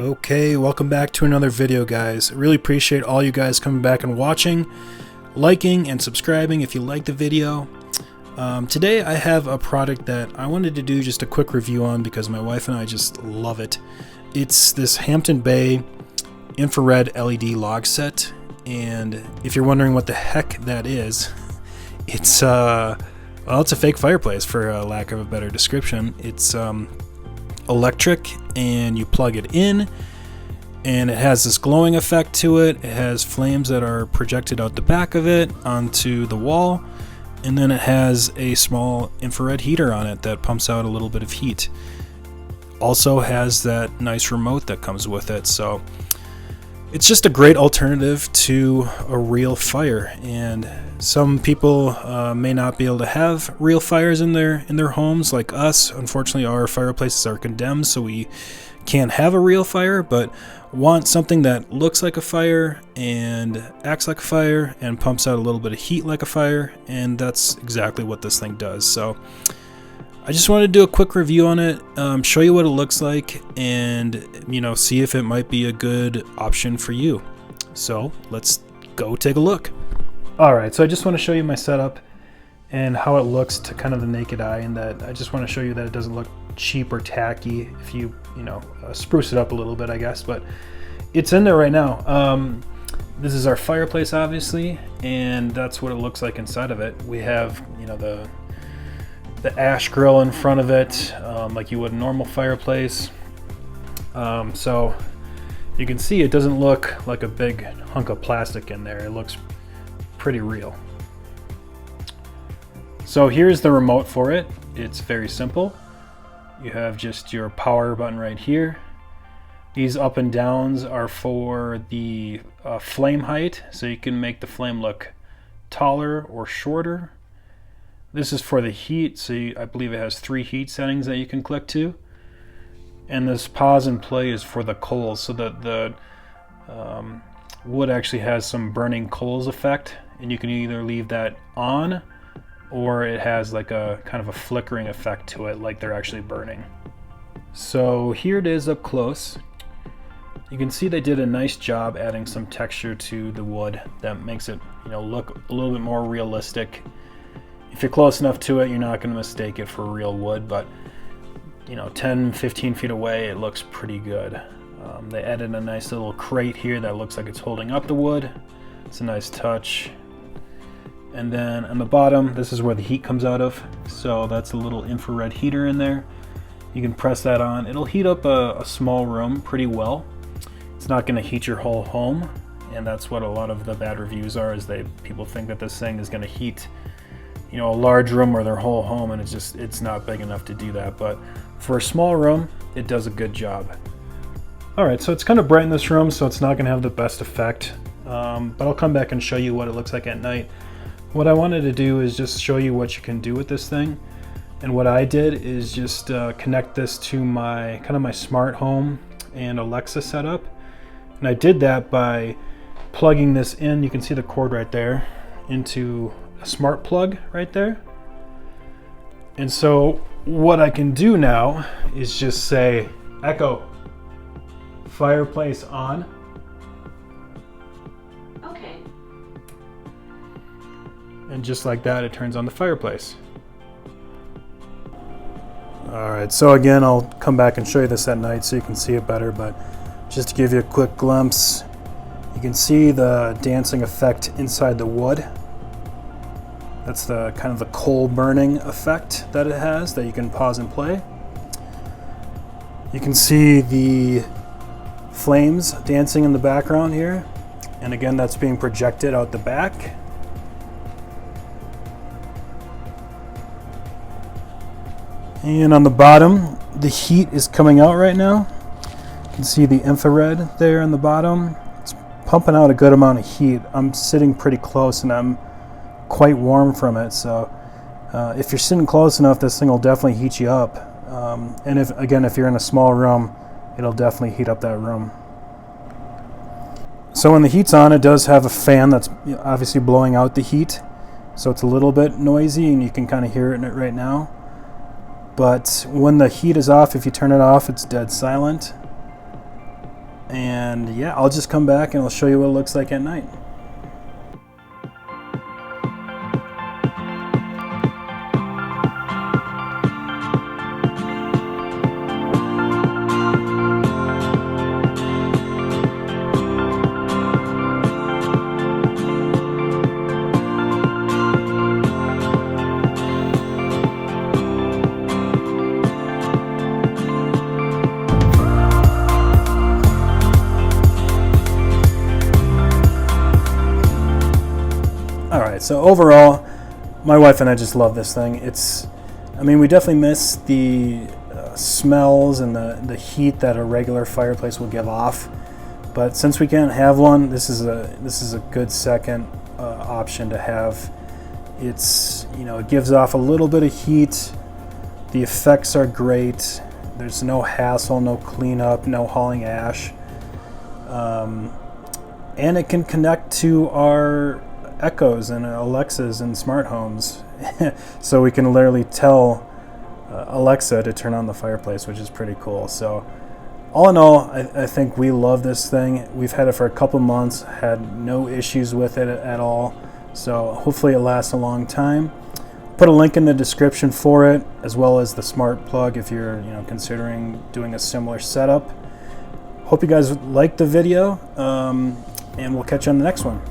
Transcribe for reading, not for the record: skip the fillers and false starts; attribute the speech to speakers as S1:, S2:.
S1: Okay, welcome back to another video, guys. I really appreciate all you guys coming back and watching, liking, and subscribing if you like the video. Today I have a product that I wanted to do just a quick review on because my wife and I just love it. It's this Hampton Bay infrared LED log set, and if you're wondering what the heck that is, it's well, it's a fake fireplace for lack of a better description. It's electric, and you plug it in and it has this glowing effect to it. It has flames that are projected out the back of it onto the wall, and then it has a small infrared heater on it that pumps out a little bit of heat. Also has that nice remote that comes with it, so it's just a great alternative to a real fire. And some people may not be able to have real fires in their homes like us. Unfortunately, our fireplaces are condemned, so we can't have a real fire, but want something that looks like a fire and acts like a fire and pumps out a little bit of heat like a fire, and that's exactly what this thing does. So I just wanted to do a quick review on it, show you what it looks like, and see if it might be a good option for you. So let's go take a look. Alright, so I just want to show you my setup and how it looks to kind of the naked eye, and that I just want to show you that it doesn't look cheap or tacky if you spruce it up a little bit, I guess, but it's in there right now. This is our fireplace, obviously, and that's what it looks like inside of it. We have the ash grill in front of it, like you would a normal fireplace. So you can see it doesn't look like a big hunk of plastic in there. It looks pretty real. So here's the remote for it. It's very simple. You have just your power button right here. These up and downs are for the flame height, so you can make the flame look taller or shorter. This is for the heat, so I believe it has 3 heat settings that you can click to. And this pause and play is for the coals, so that the wood actually has some burning coals effect, and you can either leave that on, or it has like a kind of a flickering effect to it, like they're actually burning. So here it is up close. You can see they did a nice job adding some texture to the wood that makes it look a little bit more realistic. If you're close enough to it, you're not going to mistake it for real wood, but 10-15 feet away, it looks pretty good. They added a nice little crate here that looks like it's holding up the wood. It's a nice touch. And then on the bottom, this is where the heat comes out of. So that's a little infrared heater in there. You can press that on. It'll heat up a small room pretty well. It's not going to heat your whole home, and that's what a lot of the bad reviews are, is people think that this thing is going to heat a large room or their whole home, and it's not big enough to do that. But for a small room, it does a good job. Alright, so it's kind of bright in this room, so it's not going to have the best effect, but I'll come back and show you what it looks like at night. What I wanted to do is just show you what you can do with this thing, and what I did is just connect this to my smart home and Alexa setup, and I did that by plugging this in. You can see the cord right there into a smart plug right there. And so what I can do now is just say, Echo, fireplace on.
S2: Okay.
S1: And just like that, it turns on the fireplace. Alright, so again, I'll come back and show you this at night so you can see it better, but just to give you a quick glimpse, you can see the dancing effect inside the wood. That's the kind of the coal burning effect that it has, that you can pause and play. You can see the flames dancing in the background here, and again, that's being projected out the back. And on the bottom, the heat is coming out right now. You can see the infrared there on the bottom. It's pumping out a good amount of heat. I'm sitting pretty close and I'm quite warm from it, so if you're sitting close enough, this thing will definitely heat you up. And if you're in a small room, it'll definitely heat up that room. So when the heat's on, it does have a fan that's obviously blowing out the heat, so it's a little bit noisy, and you can kind of hear it in it right now. But when the heat is off, if you turn it off, it's dead silent. And yeah, I'll just come back and I'll show you what it looks like at night. Alright, so overall, my wife and I just love this thing. I mean, we definitely miss the smells and the heat that a regular fireplace will give off. But since we can't have one, this is a good second option to have. It gives off a little bit of heat. The effects are great. There's no hassle, no cleanup, no hauling ash. And it can connect to our Echoes and Alexas and smart homes. So we can literally tell Alexa to turn on the fireplace, which is pretty cool. So all in all, I think we love this thing. We've had it for a couple months, had no issues with it at all. So hopefully it lasts a long time. Put a link in the description for it, as well as the smart plug if you're considering doing a similar setup. Hope you guys liked the video, and we'll catch you on the next one.